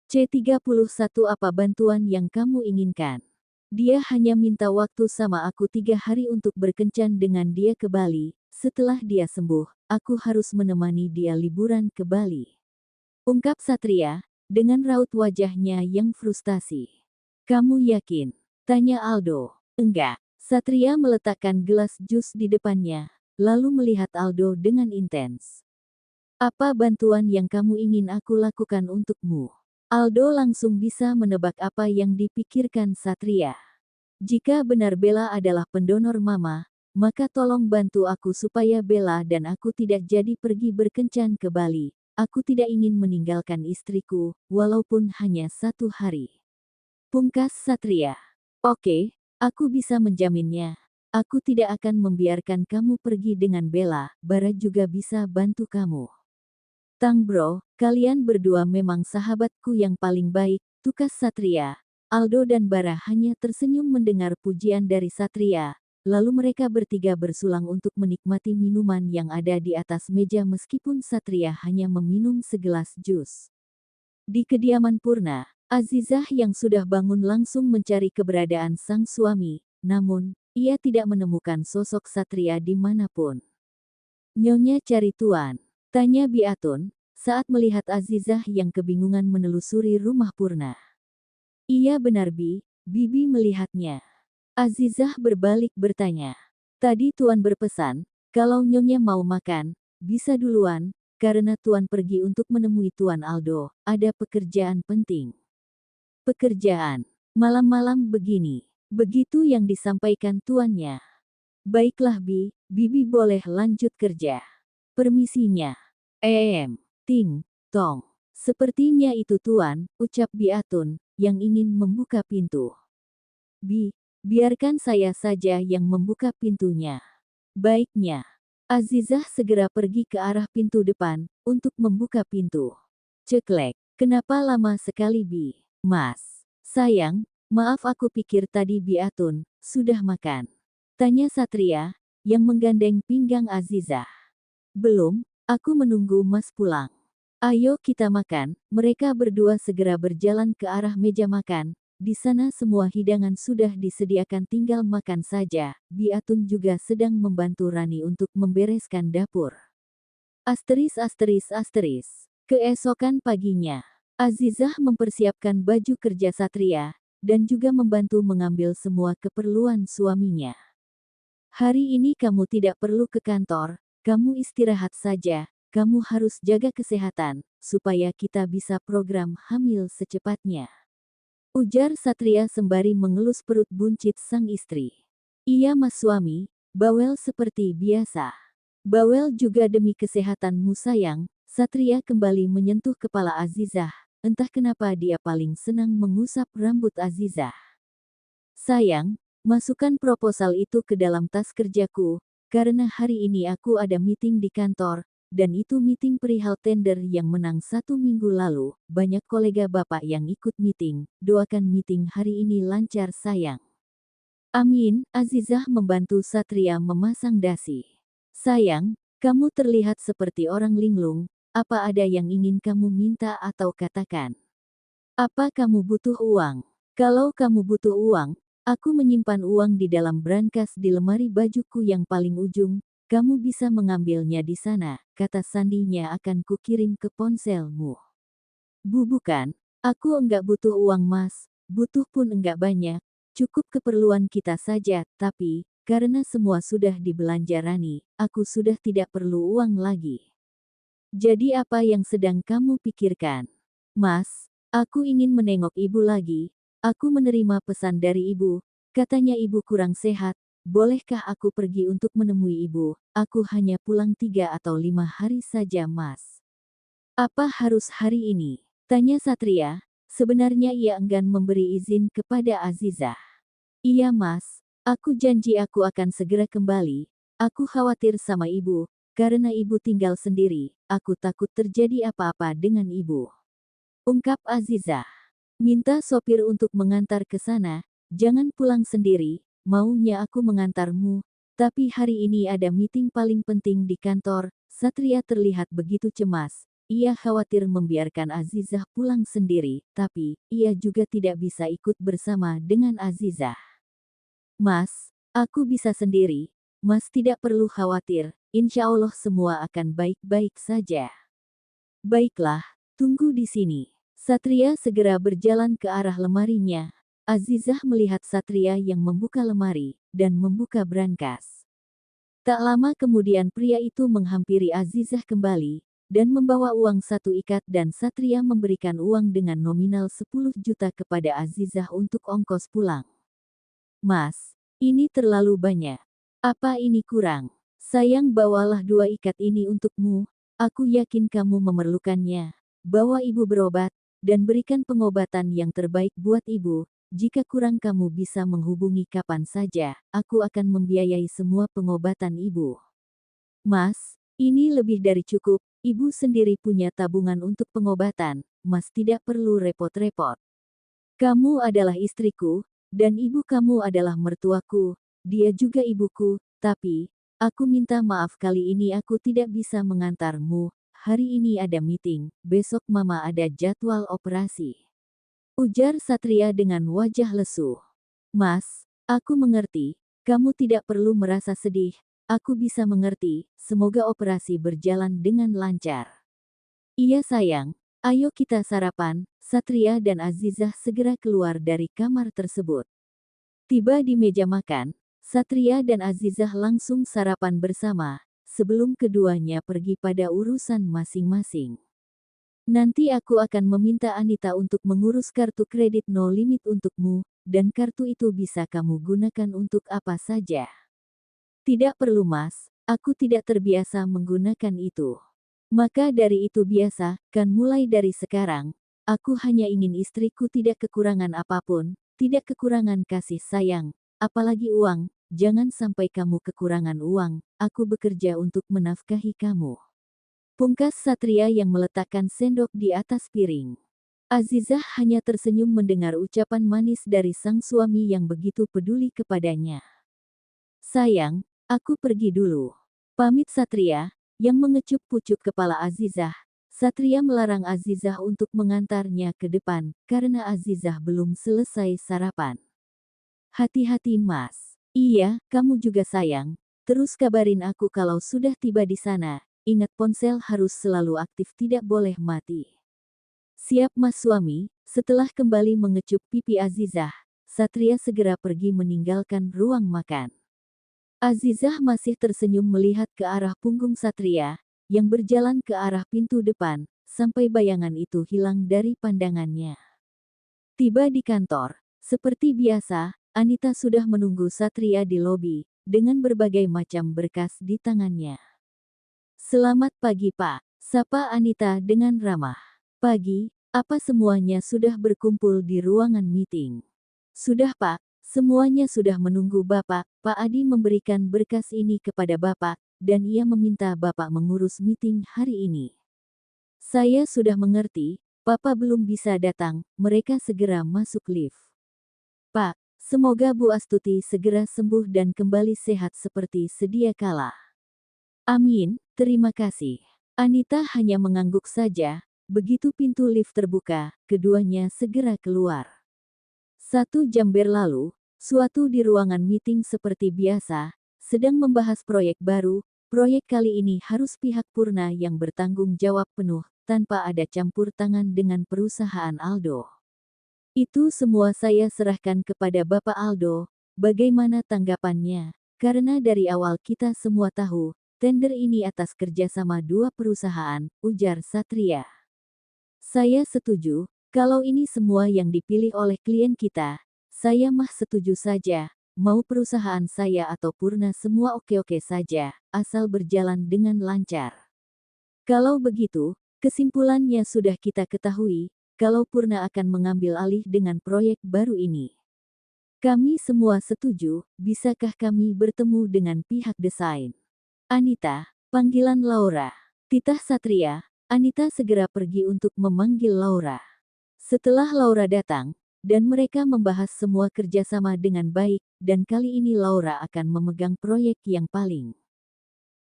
C31 Apa bantuan yang kamu inginkan? Dia hanya minta waktu sama aku 3 hari untuk berkencan dengan dia ke Bali. Setelah dia sembuh, aku harus menemani dia liburan ke Bali. Ungkap Satria, dengan raut wajahnya yang frustasi. Kamu yakin? Tanya Aldo. Enggak. Satria meletakkan gelas jus di depannya, lalu melihat Aldo dengan intens. Apa bantuan yang kamu ingin aku lakukan untukmu? Aldo langsung bisa menebak apa yang dipikirkan Satria. Jika benar Bella adalah pendonor mama, maka tolong bantu aku supaya Bella dan aku tidak jadi pergi berkencan ke Bali. Aku tidak ingin meninggalkan istriku, walaupun hanya 1 hari. Pungkas Satria. Oke, aku bisa menjaminnya. Aku tidak akan membiarkan kamu pergi dengan Bella, Bara juga bisa bantu kamu. Tang bro, kalian berdua memang sahabatku yang paling baik, tukas Satria. Aldo dan Bara hanya tersenyum mendengar pujian dari Satria, lalu mereka bertiga bersulang untuk menikmati minuman yang ada di atas meja meskipun Satria hanya meminum segelas jus. Di kediaman Purna, Azizah yang sudah bangun langsung mencari keberadaan sang suami, namun, ia tidak menemukan sosok Satria dimanapun. Nyonya cari tuan. Tanya Biatun, saat melihat Azizah yang kebingungan menelusuri rumah Purna. Iya benar Bibi melihatnya. Azizah berbalik bertanya. Tadi tuan berpesan, kalau Nyonya mau makan, bisa duluan, karena tuan pergi untuk menemui Tuan Aldo, ada pekerjaan penting. Pekerjaan? Malam-malam begini. Begitu yang disampaikan tuannya. Baiklah Bibi boleh lanjut kerja. Permisinya. Ting, tong. Sepertinya itu tuan, ucap Biatun, yang ingin membuka pintu. Biarkan saya saja yang membuka pintunya. Baiknya. Azizah segera pergi ke arah pintu depan, untuk membuka pintu. Ceklek, kenapa lama sekali Mas? Sayang, maaf aku pikir tadi Biatun, sudah makan. Tanya Satria, yang menggandeng pinggang Azizah. Belum, aku menunggu Mas pulang. Ayo kita makan. Mereka berdua segera berjalan ke arah meja makan. Di sana semua hidangan sudah disediakan, tinggal makan saja. Biatun juga sedang membantu Rani untuk membereskan dapur. Keesokan paginya, Azizah mempersiapkan baju kerja Satria, dan juga membantu mengambil semua keperluan suaminya. Hari ini kamu tidak perlu ke kantor. Kamu istirahat saja, kamu harus jaga kesehatan, supaya kita bisa program hamil secepatnya. Ujar Satria sembari mengelus perut buncit sang istri. Iya mas suami, bawel seperti biasa. Bawel juga demi kesehatanmu sayang. Satria kembali menyentuh kepala Azizah, entah kenapa dia paling senang mengusap rambut Azizah. Sayang, masukkan proposal itu ke dalam tas kerjaku. Karena hari ini aku ada meeting di kantor, dan itu meeting perihal tender yang menang 1 minggu lalu. Banyak kolega bapak yang ikut meeting, doakan meeting hari ini lancar sayang. Amin, Azizah membantu Satria memasang dasi. Sayang, kamu terlihat seperti orang linglung, apa ada yang ingin kamu minta atau katakan? Apa kamu butuh uang? Kalau kamu butuh uang, aku menyimpan uang di dalam brankas di lemari bajuku yang paling ujung, kamu bisa mengambilnya di sana, kata sandinya akan kukirim ke ponselmu. Bukan, aku enggak butuh uang mas, butuh pun enggak banyak, cukup keperluan kita saja, tapi, karena semua sudah dibelanja Rani, aku sudah tidak perlu uang lagi. Jadi apa yang sedang kamu pikirkan? Mas, aku ingin menengok ibu lagi. Aku menerima pesan dari ibu, katanya ibu kurang sehat, bolehkah aku pergi untuk menemui ibu? Aku hanya pulang 3 atau 5 hari saja mas. Apa harus hari ini? Tanya Satria, sebenarnya ia enggan memberi izin kepada Azizah. Iya mas, aku janji aku akan segera kembali, aku khawatir sama ibu, karena ibu tinggal sendiri, aku takut terjadi apa-apa dengan ibu. Ungkap Azizah. Minta sopir untuk mengantar ke sana, jangan pulang sendiri, maunya aku mengantarmu, tapi hari ini ada meeting paling penting di kantor. Satria terlihat begitu cemas, ia khawatir membiarkan Azizah pulang sendiri, tapi ia juga tidak bisa ikut bersama dengan Azizah. Mas, aku bisa sendiri. Mas tidak perlu khawatir, insya Allah semua akan baik-baik saja. Baiklah, tunggu di sini. Satria segera berjalan ke arah lemarinya. Azizah melihat Satria yang membuka lemari, dan membuka brankas. Tak lama kemudian pria itu menghampiri Azizah kembali, dan membawa uang 1 ikat dan Satria memberikan uang dengan nominal 10 juta kepada Azizah untuk ongkos pulang. Mas, ini terlalu banyak. Apa ini kurang? Sayang bawalah 2 ikat ini untukmu, aku yakin kamu memerlukannya. Bawa ibu berobat, dan berikan pengobatan yang terbaik buat ibu. Jika kurang kamu bisa menghubungi kapan saja, aku akan membiayai semua pengobatan ibu. Mas, ini lebih dari cukup, ibu sendiri punya tabungan untuk pengobatan, mas tidak perlu repot-repot. Kamu adalah istriku, dan ibu kamu adalah mertuaku, dia juga ibuku, tapi, aku minta maaf kali ini aku tidak bisa mengantarmu, hari ini ada meeting, besok mama ada jadwal operasi. Ujar Satria dengan wajah lesu. Mas, aku mengerti, kamu tidak perlu merasa sedih, aku bisa mengerti, semoga operasi berjalan dengan lancar. Iya sayang, ayo kita sarapan, Satria dan Azizah segera keluar dari kamar tersebut. Tiba di meja makan, Satria dan Azizah langsung sarapan bersama, sebelum keduanya pergi pada urusan masing-masing. Nanti aku akan meminta Anita untuk mengurus kartu kredit no limit untukmu, dan kartu itu bisa kamu gunakan untuk apa saja. Tidak perlu mas, aku tidak terbiasa menggunakan itu. Maka dari itu biasa, kan mulai dari sekarang, aku hanya ingin istriku tidak kekurangan apapun, tidak kekurangan kasih sayang, apalagi uang, jangan sampai kamu kekurangan uang, aku bekerja untuk menafkahi kamu. Pungkas Satria yang meletakkan sendok di atas piring. Azizah hanya tersenyum mendengar ucapan manis dari sang suami yang begitu peduli kepadanya. Sayang, aku pergi dulu. Pamit Satria, yang mengecup pucuk kepala Azizah. Satria melarang Azizah untuk mengantarnya ke depan, karena Azizah belum selesai sarapan. Hati-hati mas. Iya, kamu juga sayang. Terus kabarin aku kalau sudah tiba di sana. Ingat ponsel harus selalu aktif tidak boleh mati. Siap mas suami, setelah kembali mengecup pipi Azizah, Satria segera pergi meninggalkan ruang makan. Azizah masih tersenyum melihat ke arah punggung Satria, yang berjalan ke arah pintu depan, sampai bayangan itu hilang dari pandangannya. Tiba di kantor, seperti biasa, Anita sudah menunggu Satria di lobi, dengan berbagai macam berkas di tangannya. Selamat pagi Pak, sapa Anita dengan ramah. Pagi, apa semuanya sudah berkumpul di ruangan meeting? Sudah Pak, semuanya sudah menunggu Bapak. Pak Adi memberikan berkas ini kepada Bapak, dan ia meminta Bapak mengurus meeting hari ini. Saya sudah mengerti, Papa belum bisa datang, mereka segera masuk lift. Pak, semoga Bu Astuti segera sembuh dan kembali sehat seperti sedia kala. Amin, terima kasih. Anita hanya mengangguk saja, begitu pintu lift terbuka, keduanya segera keluar. 1 jam berlalu, suatu di ruangan meeting seperti biasa, sedang membahas proyek baru, proyek kali ini harus pihak Purna yang bertanggung jawab penuh, tanpa ada campur tangan dengan perusahaan Aldo. Itu semua saya serahkan kepada Bapak Aldo, bagaimana tanggapannya? Karena dari awal kita semua tahu, tender ini atas kerjasama 2 perusahaan, ujar Satria. Saya setuju, kalau ini semua yang dipilih oleh klien kita, saya mah setuju saja, mau perusahaan saya atau Purna semua oke-oke saja, asal berjalan dengan lancar. Kalau begitu, kesimpulannya sudah kita ketahui, kalau Purna akan mengambil alih dengan proyek baru ini. Kami semua setuju, bisakah kami bertemu dengan pihak desain? Anita, panggilan Laura. Titah Satria, Anita segera pergi untuk memanggil Laura. Setelah Laura datang, dan mereka membahas semua kerjasama dengan baik, dan kali ini Laura akan memegang proyek yang paling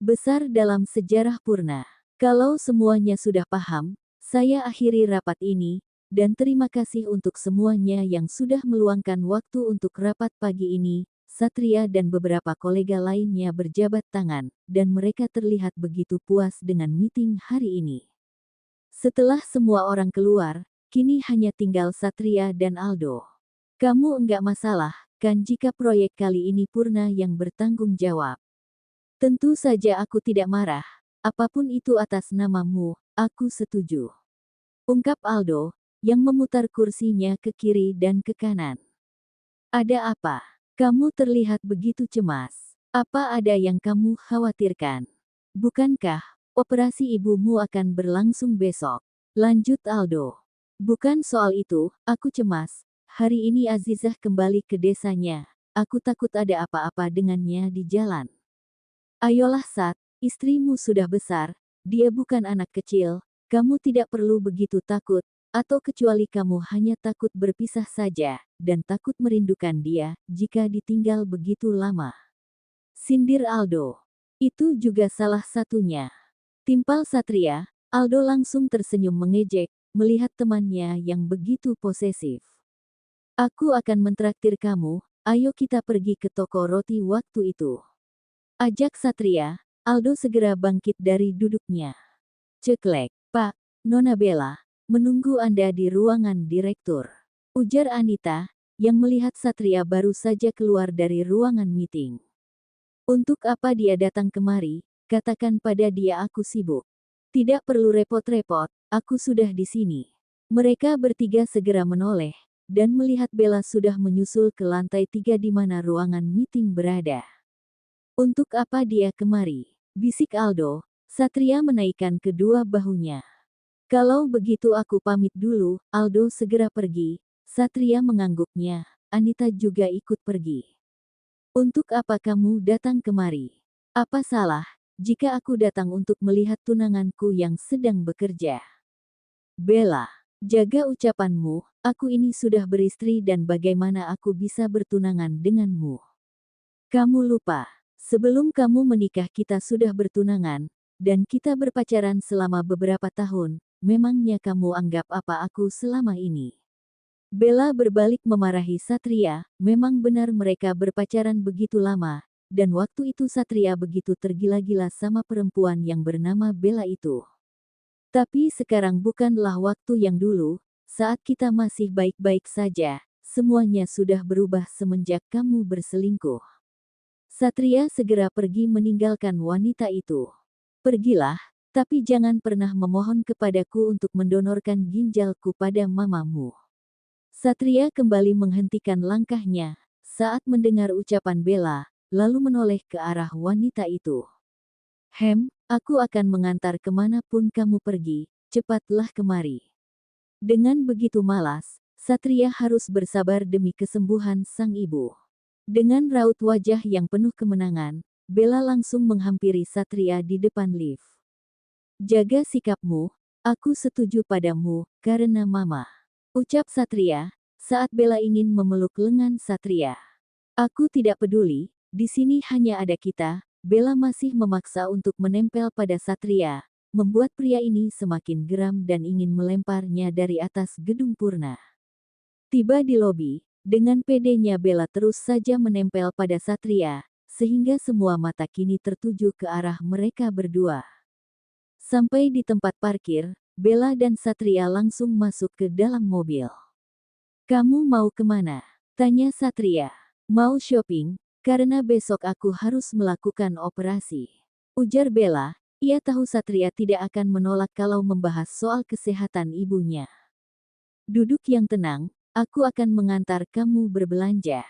besar dalam sejarah Purna. Kalau semuanya sudah paham, saya akhiri rapat ini, dan terima kasih untuk semuanya yang sudah meluangkan waktu untuk rapat pagi ini. Satria dan beberapa kolega lainnya berjabat tangan, dan mereka terlihat begitu puas dengan meeting hari ini. Setelah semua orang keluar, kini hanya tinggal Satria dan Aldo. Kamu enggak masalah, kan jika proyek kali ini Purna yang bertanggung jawab? Tentu saja aku tidak marah. Apapun itu atas namamu, aku setuju. Ungkap Aldo, yang memutar kursinya ke kiri dan ke kanan. Ada apa? Kamu terlihat begitu cemas. Apa ada yang kamu khawatirkan? Bukankah operasi ibumu akan berlangsung besok? Lanjut Aldo. Bukan soal itu, aku cemas. Hari ini Azizah kembali ke desanya. Aku takut ada apa-apa dengannya di jalan. Ayolah Sat, istrimu sudah besar, dia bukan anak kecil, kamu tidak perlu begitu takut, atau kecuali kamu hanya takut berpisah saja, dan takut merindukan dia, jika ditinggal begitu lama. Sindir Aldo. Itu juga salah satunya. Timpal Satria, Aldo langsung tersenyum mengejek, melihat temannya yang begitu posesif. Aku akan mentraktir kamu, ayo kita pergi ke toko roti waktu itu. Ajak Satria, Aldo segera bangkit dari duduknya. Ceklek, Pak, Nona Bella, menunggu Anda di ruangan direktur. Ujar Anita, yang melihat Satria baru saja keluar dari ruangan meeting. Untuk apa dia datang kemari, katakan pada dia aku sibuk. Tidak perlu repot-repot, aku sudah di sini. Mereka bertiga segera menoleh, dan melihat Bella sudah menyusul ke lantai 3 di mana ruangan meeting berada. Untuk apa dia kemari? Bisik Aldo. Satria menaikkan kedua bahunya. Kalau begitu aku pamit dulu, Aldo segera pergi. Satria mengangguknya. Anita juga ikut pergi. Untuk apa kamu datang kemari? Apa salah, jika aku datang untuk melihat tunanganku yang sedang bekerja? Bella, jaga ucapanmu, aku ini sudah beristri dan bagaimana aku bisa bertunangan denganmu? Kamu lupa, sebelum kamu menikah kita sudah bertunangan, dan kita berpacaran selama beberapa tahun, memangnya kamu anggap apa aku selama ini? Bella berbalik memarahi Satria, memang benar mereka berpacaran begitu lama, dan waktu itu Satria begitu tergila-gila sama perempuan yang bernama Bella itu. Tapi sekarang bukanlah waktu yang dulu, saat kita masih baik-baik saja, semuanya sudah berubah semenjak kamu berselingkuh. Satria segera pergi meninggalkan wanita itu. Pergilah, tapi jangan pernah memohon kepadaku untuk mendonorkan ginjalku pada mamamu. Satria kembali menghentikan langkahnya, saat mendengar ucapan Bella, lalu menoleh ke arah wanita itu. Aku akan mengantar kemanapun kamu pergi, cepatlah kemari. Dengan begitu malas, Satria harus bersabar demi kesembuhan sang ibu. Dengan raut wajah yang penuh kemenangan, Bella langsung menghampiri Satria di depan lift. Jaga sikapmu, aku setuju padamu, karena mama. Ucap Satria, saat Bella ingin memeluk lengan Satria. Aku tidak peduli, di sini hanya ada kita. Bella masih memaksa untuk menempel pada Satria, membuat pria ini semakin geram dan ingin melemparnya dari atas gedung Purna. Tiba di lobi, dengan pedenya Bella terus saja menempel pada Satria, sehingga semua mata kini tertuju ke arah mereka berdua. Sampai di tempat parkir, Bella dan Satria langsung masuk ke dalam mobil. Kamu mau kemana? Tanya Satria. Mau shopping, karena besok aku harus melakukan operasi. Ujar Bella, ia tahu Satria tidak akan menolak kalau membahas soal kesehatan ibunya. Duduk yang tenang, aku akan mengantar kamu berbelanja.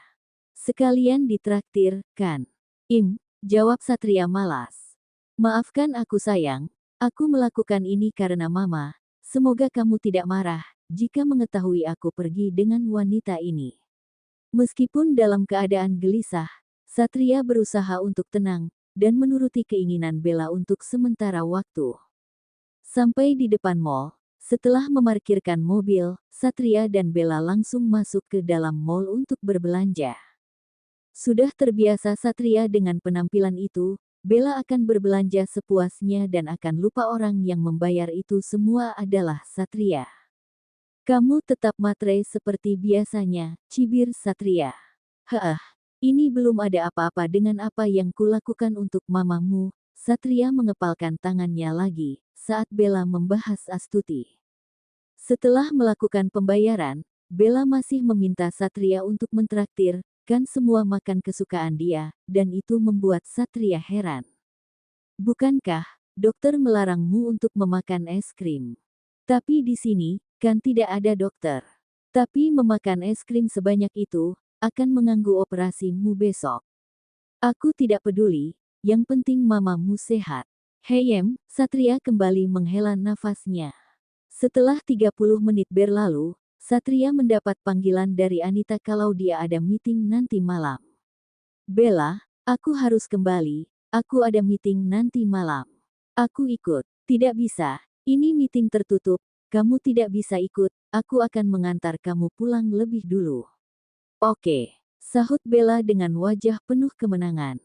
Sekalian ditraktir, kan? Jawab Satria malas. Maafkan aku sayang, aku melakukan ini karena mama. Semoga kamu tidak marah, jika mengetahui aku pergi dengan wanita ini. Meskipun dalam keadaan gelisah, Satria berusaha untuk tenang, dan menuruti keinginan Bella untuk sementara waktu. Sampai di depan mall, setelah memarkirkan mobil, Satria dan Bella langsung masuk ke dalam mall untuk berbelanja. Sudah terbiasa Satria dengan penampilan itu, Bella akan berbelanja sepuasnya dan akan lupa orang yang membayar itu semua adalah Satria. Kamu tetap matre seperti biasanya, cibir Satria. Heeh, ini belum ada apa-apa dengan apa yang kulakukan untuk mamamu. Satria mengepalkan tangannya lagi saat Bella membahas Astuti. Setelah melakukan pembayaran, Bella masih meminta Satria untuk mentraktir, kan semua makan kesukaan dia, dan itu membuat Satria heran. Bukankah dokter melarangmu untuk memakan es krim? Tapi di sini, kan tidak ada dokter. Tapi memakan es krim sebanyak itu, akan mengganggu operasimu besok. Aku tidak peduli, yang penting mamamu sehat. Heyem, Satria kembali menghela nafasnya. Setelah 30 menit berlalu, Satria mendapat panggilan dari Anita kalau dia ada meeting nanti malam. Bella, aku harus kembali, aku ada meeting nanti malam. Aku ikut. Tidak bisa, ini meeting tertutup, kamu tidak bisa ikut, aku akan mengantar kamu pulang lebih dulu. Oke, sahut Bella dengan wajah penuh kemenangan.